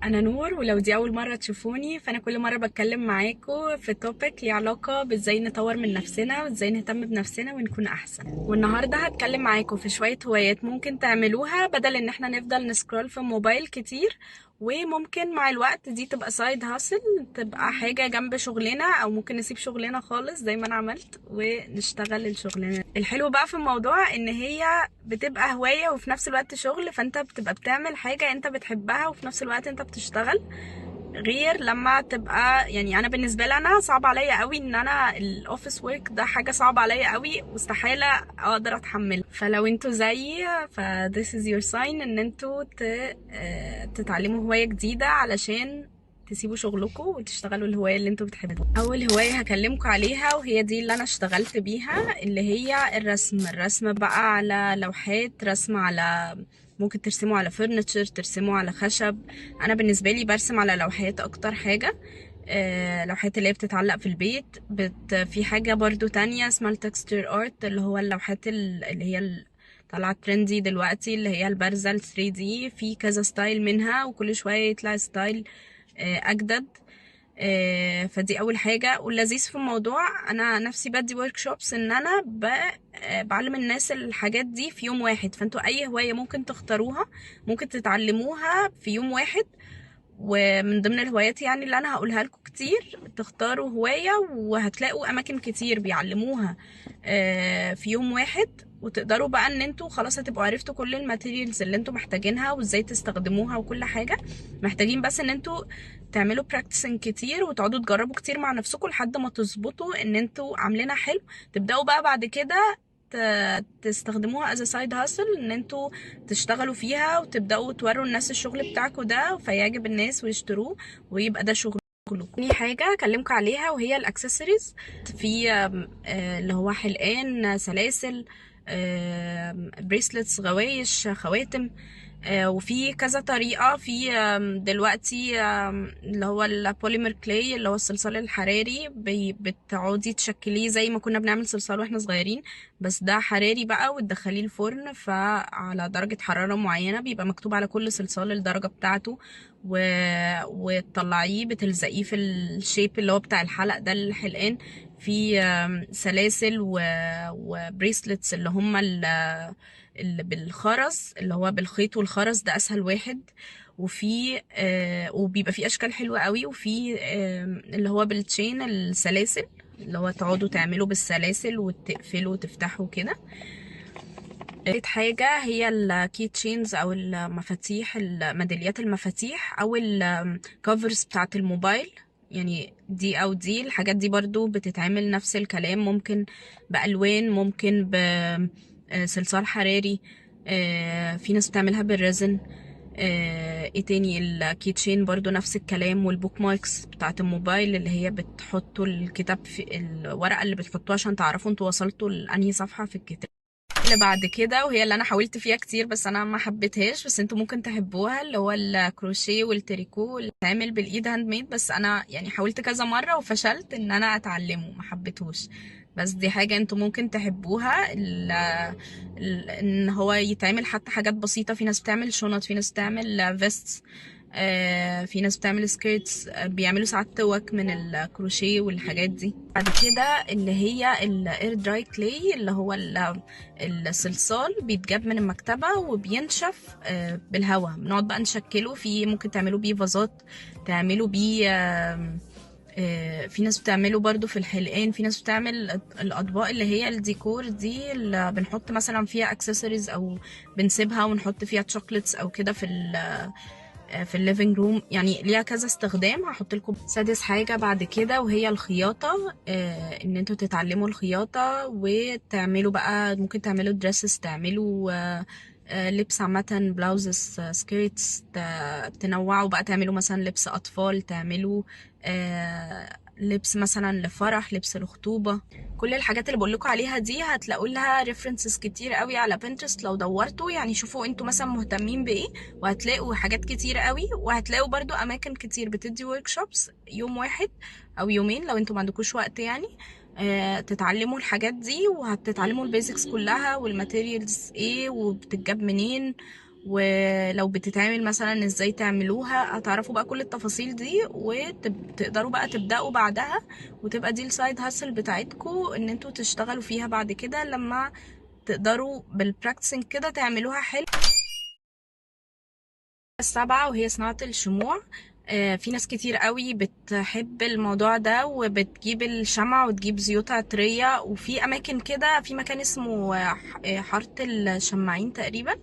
انا نور، ولو دي اول مره تشوفوني فانا كل مره بتكلم معاكم في توبيك ليه علاقه بازاي نطور من نفسنا وازاي نهتم بنفسنا ونكون احسن. والنهارده هتكلم معاكم في شويه هوايات ممكن تعملوها بدل ان احنا نفضل نسكرول في الموبايل كتير، وممكن مع الوقت دي تبقى سايد هاسل، تبقى حاجه جنب شغلنا، او ممكن نسيب شغلنا خالص زي ما انا عملت ونشتغل الشغلانه. الحلو بقى في الموضوع ان هي بتبقى هوايه وفي نفس الوقت شغل، فانت بتبقى بتعمل حاجه انت بتحبها وفي نفس الوقت انت بتشتغل. غير لما تبقى، يعني انا بالنسبه لي انا صعب عليا قوي ان انا الاوفيس ورك ده حاجه صعبه عليا قوي واستحاله اقدر اتحملها. فلو انتوا زيي ف this is your sign ان انتوا تتعلموا هوايه جديده علشان تسيبوا شغلكم وتشتغلوا الهوايه اللي انتوا بتحبوها. اول هوايه هكلمكم عليها وهي دي اللي انا اشتغلت بيها، اللي هي الرسم بقى على لوحات، رسم على، ممكن ترسموا على فرنتشر، ترسموا على خشب. انا بالنسبه لي برسم على لوحات اكتر حاجه، لوحات اللي هي بتتعلق في البيت. في حاجه برضو تانية اسمها التكستشر ارت، اللي هو اللوحات اللي هي طالعه ترندي دلوقتي، اللي هي البارزه ال 3D، في كذا ستايل منها وكل شويه يطلع ستايل اجدد. فدي اول حاجه. واللذيذ في الموضوع انا نفسي بدي ورك شوبس ان انا بعلم الناس الحاجات دي في يوم واحد، فانتوا اي هوايه ممكن تختاروها ممكن تتعلموها في يوم واحد. ومن ضمن الهوايات يعني اللي انا هقولها لكم كتير، تختاروا هوايه وهتلاقوا اماكن كتير بيعلموها في يوم واحد، وتقدروا بقى ان انتوا خلاص هتبقوا عرفتوا كل الماتيريالز اللي انتوا محتاجينها وازاي تستخدموها وكل حاجه. محتاجين بس ان انتوا تعملوا براكتسنج كتير وتقعدوا تجربوا كتير مع نفسكم لحد ما تظبطوا ان انتوا عاملينها حلو. تبداوا بقى بعد كده تستخدموها as a side hustle، ان انتوا تشتغلوا فيها وتبداوا توروا الناس الشغل بتاعكم ده فيعجب الناس ويشتروه ويبقى ده شغلكم. تاني حاجة اكلمكم عليها وهي الاكسسوارز. في اللي هو حلقان، سلاسل، بريسلتس، غوايش، خواتم. وفي كذا طريقة. في دلوقتي اللي هو البوليمر كلاي، اللي هو الصلصال الحراري، بتقعدي تشكليه زي ما كنا بنعمل صلصال واحنا صغيرين، بس ده حراري بقى وتدخليه الفرن، فعلى درجة حرارة معينة بيبقى مكتوب على كل صلصال الدرجة بتاعته، و... وتطلعيه بتلزقيه في الشيب اللي هو بتاع الحلق ده الحلقان. في سلاسل وبريسلتس اللي هم اللي بالخرز، اللي هو بالخيط والخرز، ده اسهل واحد. وفي وبيبقى فيه اشكال حلوه قوي. وفي اللي هو بالتشين، السلاسل اللي هو تقعدوا تعملوا بالسلاسل وتقفلوا وتفتحوا كده. تالت حاجة هي الكي تشينز او المفاتيح، الميداليات المفاتيح او الكفرز بتاعت الموبايل. يعني دي او دي الحاجات دي برضو بتتعمل نفس الكلام، ممكن بألوان، ممكن بصلصال حراري، في ناس بتعملها بالريزن. ايه تاني، الكي تشين برضو نفس الكلام، والبوك ماركس بتاعت الموبايل اللي هي بتحطوا الكتاب في الورقة اللي بتحطوها عشان تعرفوا انتوا وصلتوا لأنهي صفحة في الكتاب. اللي بعد كده وهي اللي انا حاولت فيها كتير بس انا ما حبيتهاش، بس انتوا ممكن تحبوها، اللي هو الكروشيه والتريكو اللي بتعمل بالايد هاند ميد. بس انا يعني حاولت كذا مره وفشلت ان انا اتعلمه، ما حبيتهوش. بس دي حاجه انتوا ممكن تحبوها، ان هو يتعمل حتى حاجات بسيطه. في ناس بتعمل شنط، في ناس بتعمل فيست، في ناس بتعمل سكيرتس، بيعملوا ساعات توك من الكروشيه والحاجات دي. بعد كده اللي هي الاير دراي كلاي، اللي هو الصلصال بيتجاب من المكتبة وبينشف بالهواء، بنقعد بقى نشكله فيه. ممكن تعملوا بيه فازات، تعملوا بيه في ناس بتعمله برضو في الحلقان. في ناس بتعمل الأطباق اللي هي الديكور دي، اللي بنحط مثلا فيها اكسسوارز او بنسيبها ونحط فيها تشوكلتس او كده في الليفينج روم. يعني ليها كذا استخدام. هحط لكم سادس حاجة بعد كده وهي الخياطة، ان انتوا تتعلموا الخياطة وتعملوا بقى، ممكن تعملوا دريسز، تعملوا لبس عامة، بلاوزز، سكيرتس، تنوعوا بقى، تعملوا مثلا لبس أطفال، تعملوا لبس مثلا لفرح، لبس لخطوبة. كل الحاجات اللي بقولكوا عليها دي هتلاقوا لها ريفرنسز كتير قوي على بنترست لو دورتوا. يعني شوفوا انتوا مثلا مهتمين بايه وهتلاقوا حاجات كتير قوي، وهتلاقوا برضو اماكن كتير بتدي ورك شوبس يوم واحد او يومين لو انتوا ما عندكوش وقت يعني. تتعلموا الحاجات دي وهتتعلموا البيزكس كلها والماتيريالز ايه وبتتجاب منين ولو بتتعمل مثلا ازاي تعملوها، هتعرفوا بقى كل التفاصيل دي وتقدروا بقى تبدأوا بعدها، وتبقى دي السايد هاسل بتاعتكم ان انتوا تشتغلوا فيها بعد كده لما تقدروا بالبراكتسنج كده تعملوها حلو. السابعة وهي صناعة الشموع. في ناس كتير قوي بتحب الموضوع ده وبتجيب الشمع وتجيب زيوت عطرية، وفي أماكن كده، في مكان اسمه حارة الشماعين تقريبا،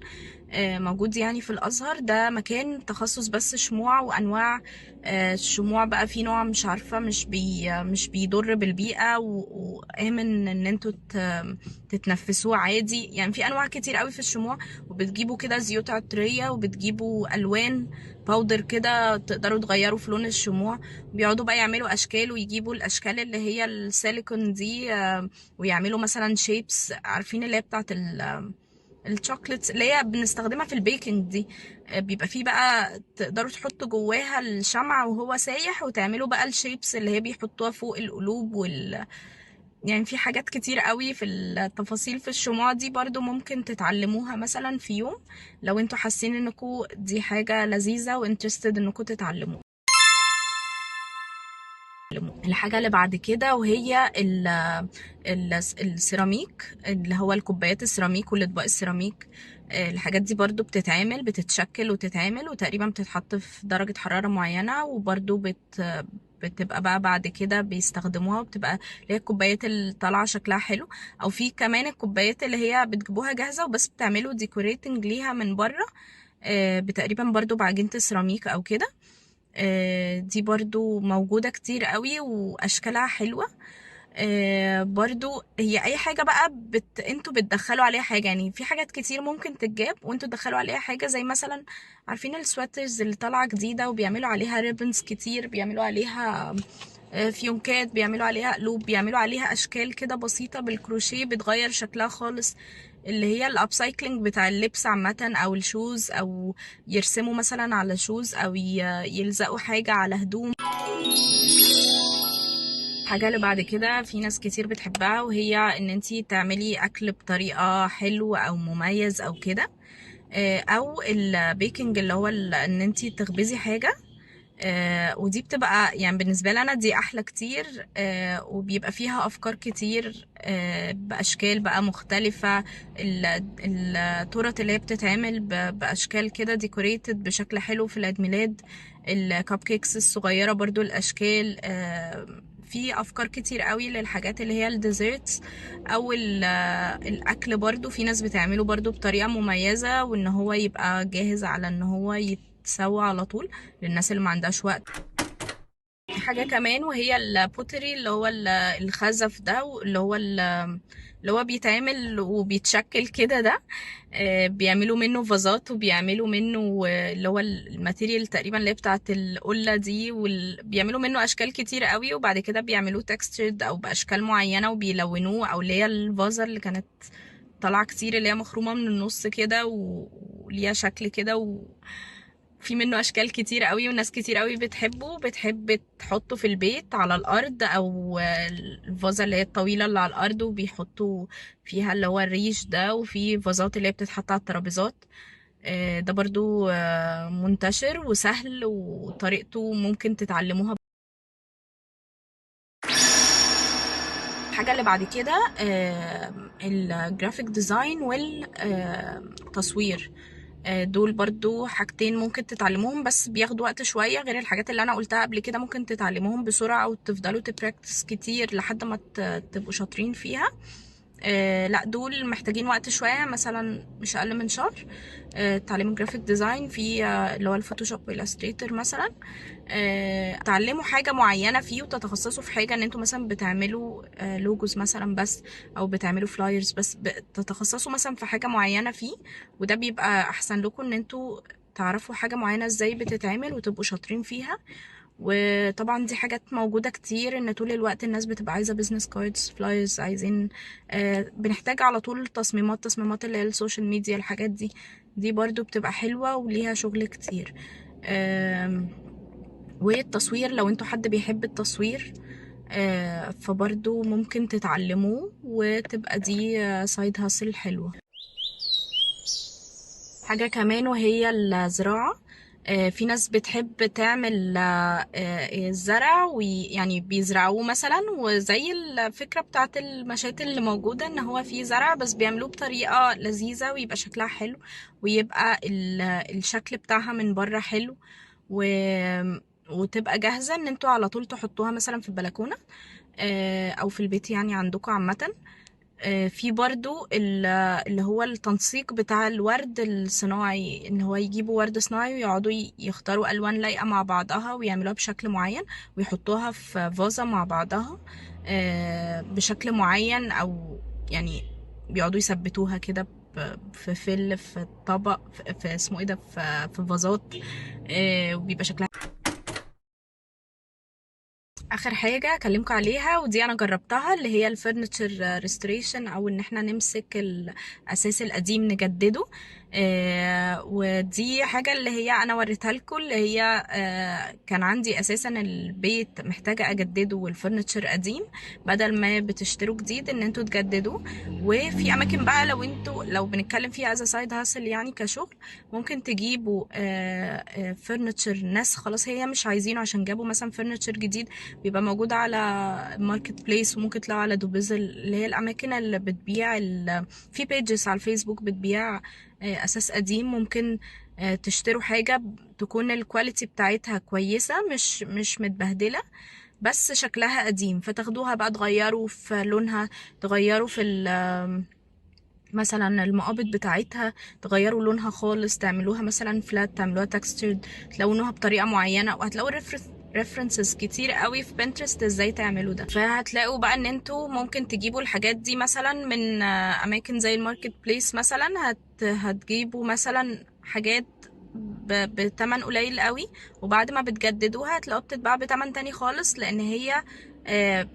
موجود يعني في الأزهر. ده مكان تخصص بس شموع وأنواع الشموع بقى. في نوع مش عارفة مش بيضر بالبيئة وآمن إن انتوا تتنفسوه عادي يعني. في أنواع كتير قوي في الشموع، وبتجيبوا كده زيوت عطرية وبتجيبوا ألوان باودر كده تقدروا تغيروا في لون الشموع. بيقعدوا بقى يعملوا أشكال، ويجيبوا الأشكال اللي هي السيليكون دي ويعملوا مثلا شيبس، عارفين اللي هي بتاعت الشوكليتس اللي هي بنستخدمها في البيكنج دي. بيبقى فيه بقى تقدروا تحطوا جواها الشمع وهو سايح، وتعملوا بقى الشيبس اللي هي بيحطوها فوق القلوب يعني في حاجات كتير قوي في التفاصيل في الشموع دي، برضو ممكن تتعلموها مثلا في يوم لو انتوا حاسين انكم دي حاجة لذيذة وانترستد انكم تتعلموها. الحاجة اللي بعد كده وهي السيراميك، اللي هو الكوبايات السيراميك والاطباق السيراميك. الحاجات دي برضو بتتشكل وتتعمل، وتقريبا بتتحط في درجة حرارة معينة، وبرضو بتبقى بقى بعد كده بيستخدموها، وبتبقى اللي هي الكوبايات اللي طالعة شكلها حلو. او في كمان الكوبايات اللي هي بتجيبوها جاهزة وبس بتعملوا ديكوريتنج ليها من بره، بتقريبا برضو بعجينة السيراميك او كده. دي برضو موجودة كتير قوي واشكالها حلوة. برضو هي اي حاجة بقى انتوا بتدخلوا عليها حاجة، يعني في حاجات كتير ممكن تتجاب وانتوا تدخلوا عليها حاجة، زي مثلا عارفين السواترز اللي طالعة جديدة وبيعملوا عليها ريبنز كتير، بيعملوا عليها فيونكات، بيعملوا عليها قلوب، بيعملوا عليها اشكال كده بسيطة بالكروشيه بتغير شكلها خالص، اللي هي الابسايكلينج بتاع اللبس عامة او الشوز، او يرسموا مثلا على شوز، او يلزقوا حاجة على هدوم. الحاجة اللي بعد كده في ناس كتير بتحبها، وهي ان انتي تعملي اكل بطريقة حلو او مميز او كده. او البيكنج اللي هو ان انتي تخبزي حاجة. ودي بتبقى يعني بالنسبة لي أنا دي أحلى كتير، وبيبقى فيها أفكار كتير بأشكال بقى مختلفة. التورت اللي هي بتتعمل بأشكال كده ديكوريتد بشكل حلو في العيد ميلاد، الكب كيكس الصغيرة برضو الأشكال. في أفكار كتير قوي للحاجات اللي هي الديزرتس أو الأكل. برضو في ناس بتعمله برضو بطريقة مميزة، وإن هو يبقى جاهز على إن هو يتسوى على طول للناس اللي ما عندهاش وقت. في حاجة كمان وهي البوتري، اللي هو الخزف ده، اللي هو بيتعمل وبيتشكل كده ده. بيعملوا منه فازات، وبيعملوا منه اللي هو الماتيريال تقريبا اللي هي بتاعت القلة دي، بيعملوا منه أشكال كتير قوي، وبعد كده بيعملوه تكستشرد أو بأشكال معينة وبيلونوه، أو اللي هي الفازة اللي كانت طالعة كتير اللي هي مخرومة من النص كده وليها شكل كده، في منه اشكال كتير قوي، وناس كتير قوي بتحب تحطه في البيت على الارض، او الفازة اللي هي الطويلة اللي على الارض وبيحطوا فيها اللي هو الريش ده، وفي فازات اللي هي بتتحط على الترابيزات. ده برضو منتشر وسهل، وطريقته ممكن تتعلموها. الحاجة اللي بعد كده الجرافيك ديزاين والتصوير. دول برضو حاجتين ممكن تتعلموهم، بس بياخدوا وقت شوية غير الحاجات اللي أنا قلتها قبل كده. ممكن تتعلموهم بسرعة وتفضلوا تبراكتس كتير لحد ما تبقوا شاطرين فيها. لا، دول محتاجين وقت شوية، مثلا مش أقل من شهر. تعلموا جرافيك ديزاين في اللي هو الفوتوشوب والإلستريتور مثلا. تعلموا حاجة معينة فيه وتتخصصوا في حاجة، ان انتوا مثلا بتعملوا لوجوز مثلا بس، او بتعملوا فلايرز بس، تتخصصوا مثلا في حاجة معينة فيه، وده بيبقى احسن لكم ان انتوا تعرفوا حاجة معينة ازاي بتتعمل وتبقوا شاطرين فيها. وطبعا دي حاجات موجودة كتير، ان طول الوقت الناس بتبقى عايزة بيزنس كاردز، فلايرز، عايزين بنحتاج على طول تصميمات اللي هي السوشيال ميديا، الحاجات دي برضو بتبقى حلوة وليها شغل كتير. والتصوير لو انتوا حد بيحب التصوير، فبرضو ممكن تتعلموه، وتبقى دي سايد هاسل حلوة. حاجة كمان وهي الزراعة. في ناس بتحب تعمل الزرع، ويعني بيزرعوه مثلا، وزي الفكرة بتاعت المشاتل اللي موجودة ان هو في زرع بس بيعملوه بطريقة لذيذة ويبقى شكلها حلو، ويبقى الشكل بتاعها من بره حلو، و وتبقى جاهزة ان انتوا على طول تحطوها مثلا في البلكونة او في البيت يعني عندكم عامة. في برضو اللي هو التنسيق بتاع الورد الصناعي، ان هو يجيبوا ورد صناعي ويقعدوا يختاروا الوان لايقه مع بعضها ويعملوها بشكل معين، ويحطوها في فازة مع بعضها بشكل معين، او يعني بيقعدوا يثبتوها كده في في طبق، في اسمه ايه ده، في فازات، وبيبقى شكلها. اخر حاجه اكلمكم عليها ودي انا جربتها، اللي هي الفurniture restoration، او ان احنا نمسك الاساس القديم نجدده. ودي حاجه اللي هي انا وريتها لكم، اللي هي كان عندي اساسا البيت محتاجه اجدده والفurniture قديم، بدل ما بتشتروا جديد ان انتوا تجددوه. وفي اماكن بقى لو انتوا لو بنتكلم فيها از سايد هاسل يعني كشغل، ممكن تجيبوا فرنتشر ناس خلاص هي مش عايزينه، عشان جابوا مثلا فرنتشر جديد بيبقى موجود على ماركت بليس، وممكن تلاقوا على دوبيزل اللي هي الاماكن اللي بتبيع في بيجز على الفيسبوك بتبيع اساس قديم. ممكن تشتروا حاجة تكون الكواليتي بتاعتها كويسة، مش متبهدلة، بس شكلها قديم، فتاخدوها بقى تغيروا في لونها، تغيروا في مثلا المقابض بتاعتها، تغيروا لونها خالص، تعملوها مثلا فلات، تعملوها تكستشرد، تلونوها بطريقه معينه. وهتلاقوا ريفرنسز كتير قوي في بنترست ازاي تعملوا ده. فهتلاقوا بقى ان انتوا ممكن تجيبوا الحاجات دي مثلا من اماكن زي الماركت بليس مثلا، هتجيبوا مثلا حاجات بتمن قليل قوي، وبعد ما بتجددوها هتلاقوها بتتباع بتمن تاني خالص، لان هي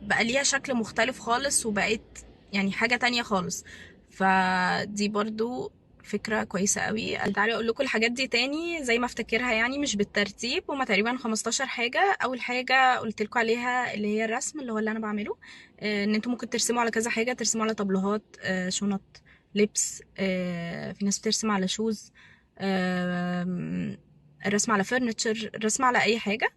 بقى ليها شكل مختلف خالص، وبقت يعني حاجة تانية خالص. فدي برضو فكرة كويسة قوي. تعالي اقول لكم الحاجات دي تاني زي ما افتكرها، يعني مش بالترتيب، هما تقريبا 15 حاجة. اول حاجة قلت لكم عليها اللي هي الرسم، اللي هو اللي انا بعمله، ان انتوا ممكن ترسموا على كذا حاجة، ترسموا على طبلوهات، شنط، لبس، في ناس بترسم على شوز، الرسم على فرنتشر، الرسم على اي حاجة.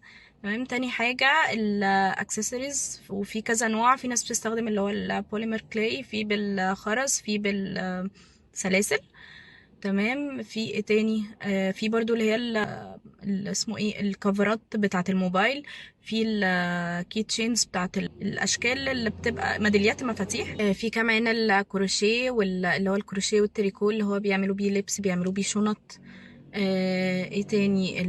تمام. تاني حاجة الاكسسوارز، وفي كذا نوع، في ناس بتستخدم اللي هو البوليمر كلاي، في بالخرز، في بالسلاسل. تمام. في ايه تاني؟ في برضو اللي هي اسمه ايه، الكفرات بتاعة الموبايل، في الكي تشينز بتاعة الاشكال اللي بتبقى ميداليات مفاتيح. في كمان الكروشيه، اللي هو الكروشيه والتريكو اللي هو بيعملوا بيه لبس، بيعملوا بيه شنط. ايه تاني؟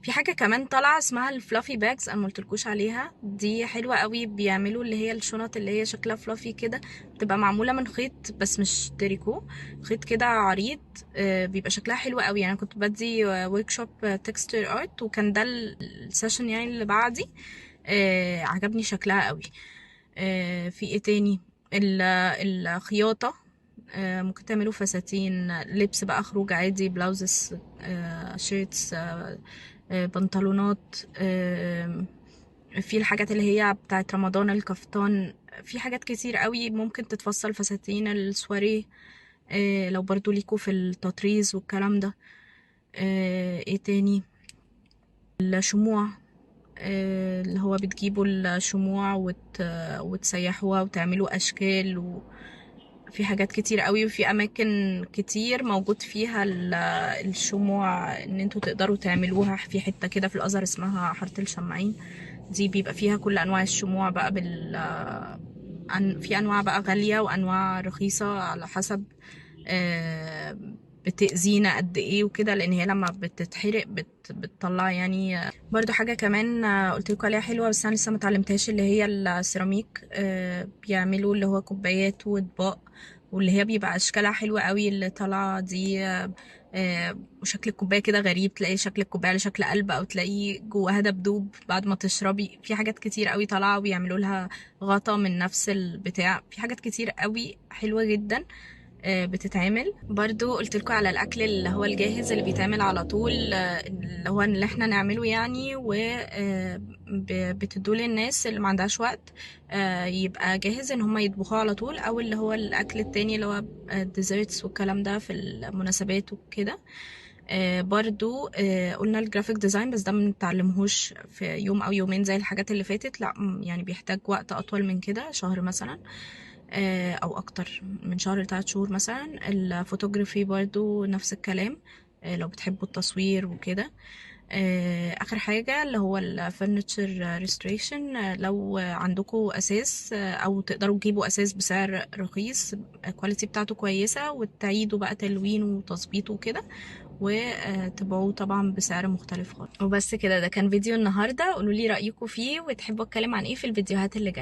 في حاجه كمان طالعه اسمها الفلافي باجز، انا مقلتلكوش عليها، دي حلوه قوي. بيعملوا اللي هي الشنط اللي هي شكلها فلافي كده، بتبقى معموله من خيط بس مش تريكو، خيط كده عريض. بيبقى شكلها حلو قوي. انا كنت بدي ورك شوب تكستشر ارت، وكان ده السيشن يعني اللي بعدي. عجبني شكلها قوي. في ايه تاني؟ الخياطه، ممكن تعملوا فساتين، لبس بقى خروج عادي، بلاوزز، شيرتس، بنطلونات. في الحاجات اللي هي بتاعت رمضان، الكفتان، في حاجات كتير قوي ممكن تتفصل، فساتين السواريه، لو برضو ليكوا في التطريز والكلام ده. ايه تاني؟ الشموع، اللي هو بتجيبوا الشموع وتسيحوها وتعملوا اشكال، في حاجات كتير قوي، وفي اماكن كتير موجود فيها الشموع ان انتوا تقدروا تعملوها. في حتة كده في الازهر اسمها حارة الشماعين، دي بيبقى فيها كل انواع الشموع بقى في انواع بقى غالية وانواع رخيصة على حسب بتأذينا قد ايه وكده، لان هي لما بتتحرق بتطلع يعني. برضو حاجة كمان قلت لكم عليها حلوة بس انا لسه متعلمتهاش، اللي هي السيراميك. بيعملوا اللي هو كوبايات واطباق، واللي هي بيبقى اشكالها حلوة قوي اللي طالعة دي. وشكل الكوباية كده غريب، تلاقي شكل الكوباية على شكل قلب، او تلاقيه جواها دبدوب بعد ما تشربي. في حاجات كتير قوي طالعة، وبيعملوا لها غطا من نفس البتاع. في حاجات كتير قوي حلوة جدا. بتتعمل. برضو قلت لكم على الاكل اللي هو الجاهز اللي بيتعمل على طول، اللي هو اللي احنا نعمله يعني، و بتدوه للناس اللي ما عندهاش وقت يبقى جاهز ان هم يطبخوه على طول، او اللي هو الاكل التاني اللي هو الديزرتس والكلام ده في المناسبات وكده. برضو قلنا الجرافيك ديزاين، بس ده منتعلمهوش في يوم او يومين زي الحاجات اللي فاتت، لا يعني بيحتاج وقت اطول من كده، شهر مثلا او اكتر من شهر ل3 شهور مثلا. الفوتوغرافي برضو نفس الكلام، لو بتحبوا التصوير وكده. اخر حاجة اللي هو الفرنتشر ريستوريشن، لو عندكم اساس او تقدروا تجيبوا اساس بسعر رخيص، الكواليتي بتاعته كويسة، وتعيدوا بقى تلوينه وتظبيطه وكده، وتبيعوه طبعا بسعر مختلف خالص. وبس كده، ده كان فيديو النهارده. قولوا لي رايكم فيه، وتحبوا اتكلم عن ايه في الفيديوهات اللي جايه.